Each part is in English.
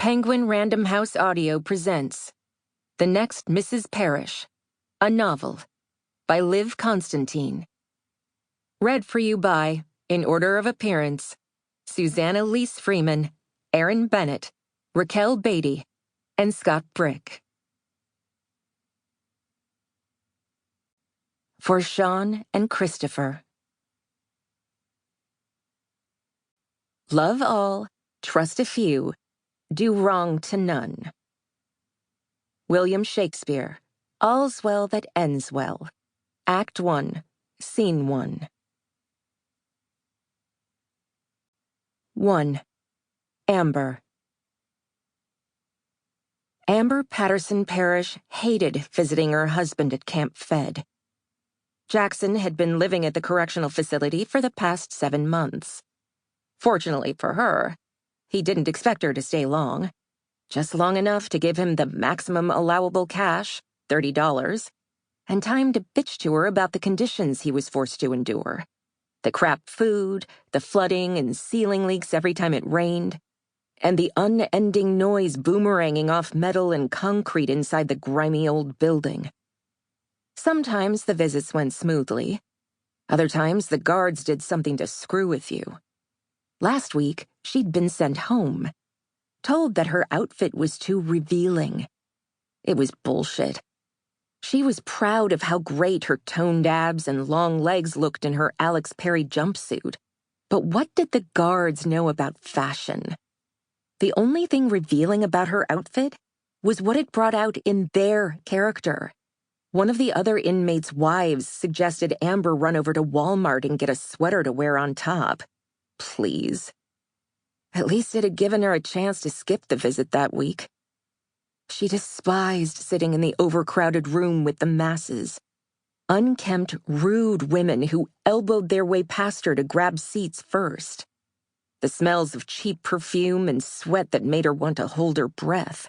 Penguin Random House Audio presents The Next Mrs. Parrish, a novel, by Liv Constantine. Read for you by, in order of appearance, Suzanne Elise Freeman, Erin Bennett, Raquel Beattie, and Scott Brick. For Sean and Christopher. Love all, trust a few, do wrong to none. William Shakespeare, All's Well That Ends Well. Act 1, Scene 1. 1. Amber. Amber Patterson Parrish hated visiting her husband at Camp Fed. Jackson had been living at the correctional facility for the past 7 months. Fortunately for her, he didn't expect her to stay long. Just long enough to give him the maximum allowable cash, $30, and time to bitch to her about the conditions he was forced to endure. The crap food, the flooding and ceiling leaks every time it rained, and the unending noise boomeranging off metal and concrete inside the grimy old building. Sometimes the visits went smoothly. Other times the guards did something to screw with you. Last week, she'd been sent home, told that her outfit was too revealing. It was bullshit. She was proud of how great her toned abs and long legs looked in her Alex Perry jumpsuit. But what did the guards know about fashion? The only thing revealing about her outfit was what it brought out in their character. One of the other inmates' wives suggested Amber run over to Walmart and get a sweater to wear on top. Please. At least it had given her a chance to skip the visit that week. She despised sitting in the overcrowded room with the masses. Unkempt, rude women who elbowed their way past her to grab seats first. The smells of cheap perfume and sweat that made her want to hold her breath.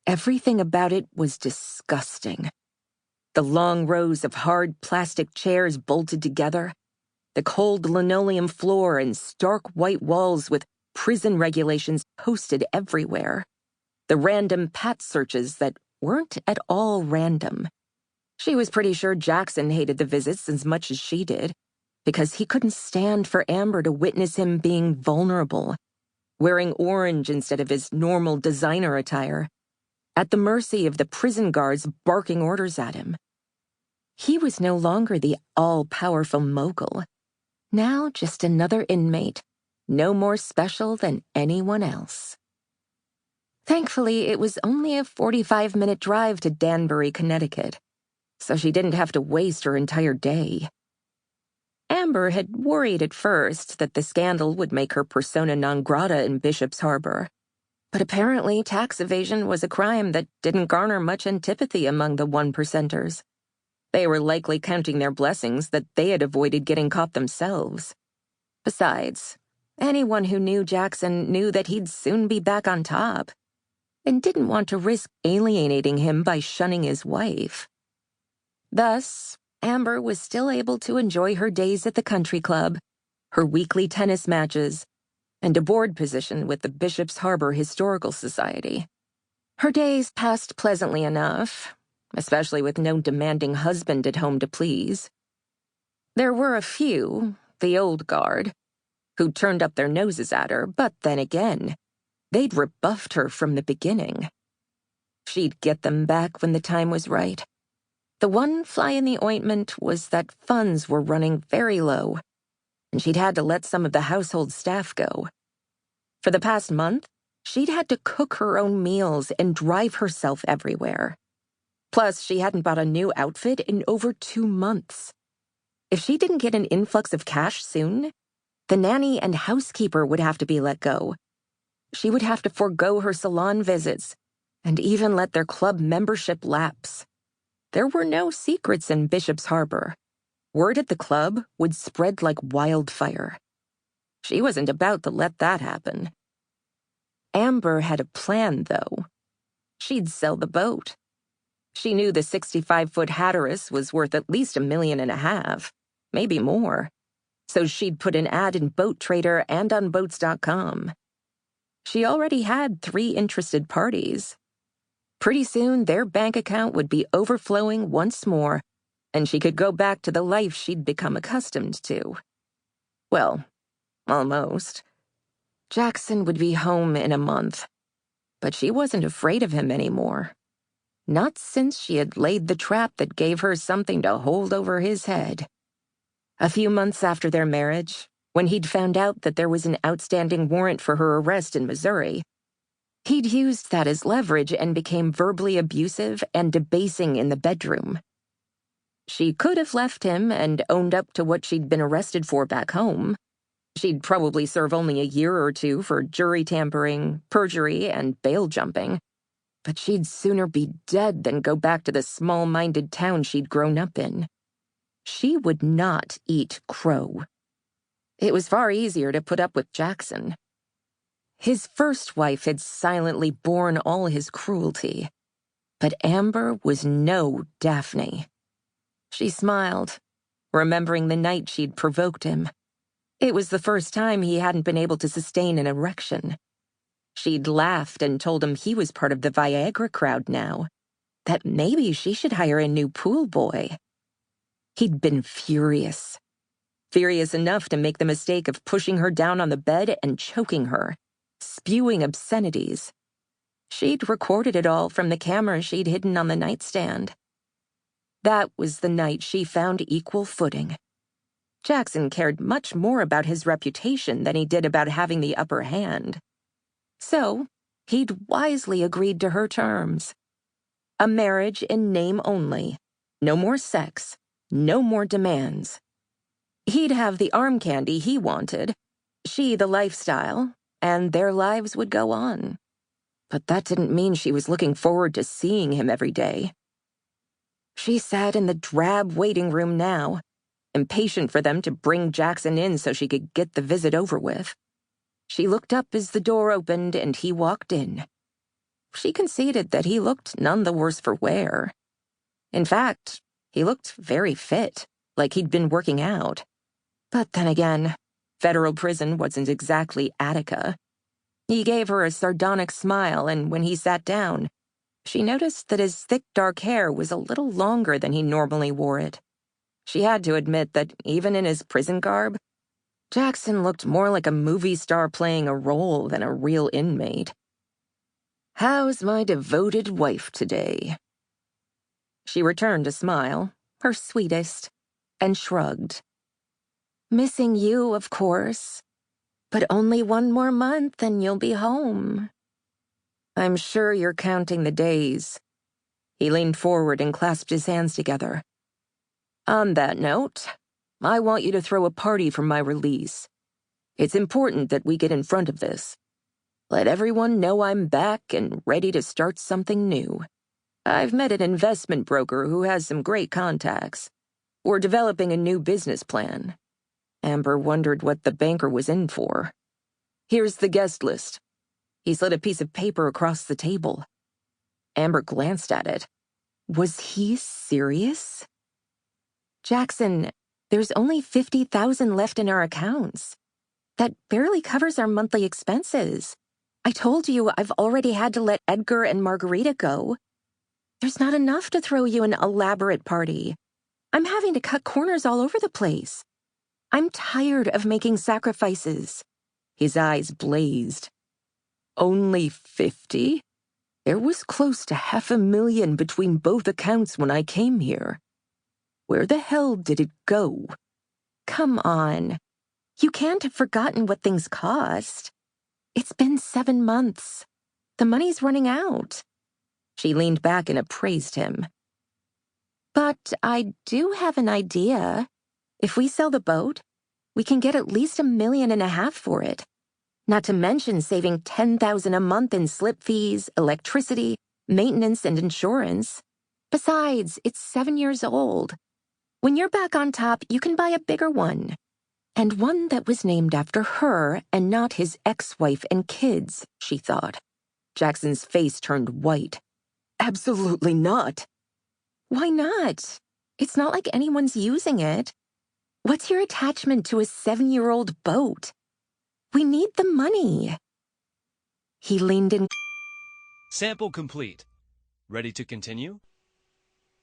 Everything about it was disgusting. The long rows of hard plastic chairs bolted together, the cold linoleum floor and stark white walls with prison regulations posted everywhere. The random pat searches that weren't at all random. She was pretty sure Jackson hated the visits as much as she did, because he couldn't stand for Amber to witness him being vulnerable, wearing orange instead of his normal designer attire, at the mercy of the prison guards barking orders at him. He was no longer the all-powerful mogul, now just another inmate, no more special than anyone else. Thankfully, it was only a 45-minute drive to Danbury, Connecticut, so she didn't have to waste her entire day. Amber had worried at first that the scandal would make her persona non grata in Bishop's Harbor, but apparently tax evasion was a crime that didn't garner much antipathy among the one-percenters. They were likely counting their blessings that they had avoided getting caught themselves. Besides, anyone who knew Jackson knew that he'd soon be back on top, and didn't want to risk alienating him by shunning his wife. Thus, Amber was still able to enjoy her days at the country club, her weekly tennis matches, and a board position with the Bishop's Harbor Historical Society. Her days passed pleasantly enough, especially with no demanding husband at home to please. There were a few, the old guard, who turned up their noses at her, but then again, they'd rebuffed her from the beginning. She'd get them back when the time was right. The one fly in the ointment was that funds were running very low, and she'd had to let some of the household staff go. For the past month, she'd had to cook her own meals and drive herself everywhere. Plus, she hadn't bought a new outfit in over 2 months. If she didn't get an influx of cash soon, the nanny and housekeeper would have to be let go. She would have to forego her salon visits and even let their club membership lapse. There were no secrets in Bishop's Harbor. Word at the club would spread like wildfire. She wasn't about to let that happen. Amber had a plan, though. She'd sell the boat. She knew the 65-foot Hatteras was worth at least $1.5 million, maybe more. So she'd put an ad in Boat Trader and on Boats.com. She already had 3 interested parties. Pretty soon, their bank account would be overflowing once more, and she could go back to the life she'd become accustomed to. Well, almost. Jackson would be home in a month, but she wasn't afraid of him anymore. Not since she had laid the trap that gave her something to hold over his head. A few months after their marriage, when he'd found out that there was an outstanding warrant for her arrest in Missouri, he'd used that as leverage and became verbally abusive and debasing in the bedroom. She could have left him and owned up to what she'd been arrested for back home. She'd probably serve only a year or 2 for jury tampering, perjury, and bail jumping. But she'd sooner be dead than go back to the small-minded town she'd grown up in. She would not eat crow. It was far easier to put up with Jackson. His first wife had silently borne all his cruelty, but Amber was no Daphne. She smiled, remembering the night she'd provoked him. It was the first time he hadn't been able to sustain an erection. She'd laughed and told him he was part of the Viagra crowd now, that maybe she should hire a new pool boy. He'd been furious. Furious enough to make the mistake of pushing her down on the bed and choking her, spewing obscenities. She'd recorded it all from the camera she'd hidden on the nightstand. That was the night she found equal footing. Jackson cared much more about his reputation than he did about having the upper hand. So, he'd wisely agreed to her terms. A marriage in name only. No more sex. No more demands. He'd have the arm candy he wanted, she the lifestyle, and their lives would go on. But that didn't mean she was looking forward to seeing him every day. She sat in the drab waiting room now, impatient for them to bring Jackson in so she could get the visit over with. She looked up as the door opened and he walked in. She conceded that he looked none the worse for wear. In fact, he looked very fit, like he'd been working out. But then again, federal prison wasn't exactly Attica. He gave her a sardonic smile, and when he sat down, she noticed that his thick dark hair was a little longer than he normally wore it. She had to admit that even in his prison garb, Jackson looked more like a movie star playing a role than a real inmate. "How's my devoted wife today?" She returned a smile, her sweetest, and shrugged. "Missing you, of course. But only 1 more month and you'll be home." "I'm sure you're counting the days." He leaned forward and clasped his hands together. "On that note, I want you to throw a party for my release. It's important that we get in front of this. Let everyone know I'm back and ready to start something new. I've met an investment broker who has some great contacts. We're developing a new business plan." Amber wondered what the banker was in for. "Here's the guest list." He slid a piece of paper across the table. Amber glanced at it. Was he serious? "Jackson, there's only $50,000 left in our accounts. That barely covers our monthly expenses. I told you I've already had to let Edgar and Margarita go. There's not enough to throw you an elaborate party. I'm having to cut corners all over the place. I'm tired of making sacrifices." His eyes blazed. "Only 50? There was close to $500,000 between both accounts when I came here. Where the hell did it go?" "Come on. You can't have forgotten what things cost. It's been 7 months. The money's running out." She leaned back and appraised him. "But I do have an idea. If we sell the boat, we can get at least $1.5 million for it. Not to mention saving $10,000 a month in slip fees, electricity, maintenance, and insurance. Besides, it's 7 years old. When you're back on top, you can buy a bigger one. And one that was named after her and not his ex-wife and kids," she thought. Jackson's face turned white. "Absolutely not." "Why not? It's not like anyone's using it. What's your attachment to a 7-year-old boat? We need the money." He leaned in. Sample complete. Ready to continue?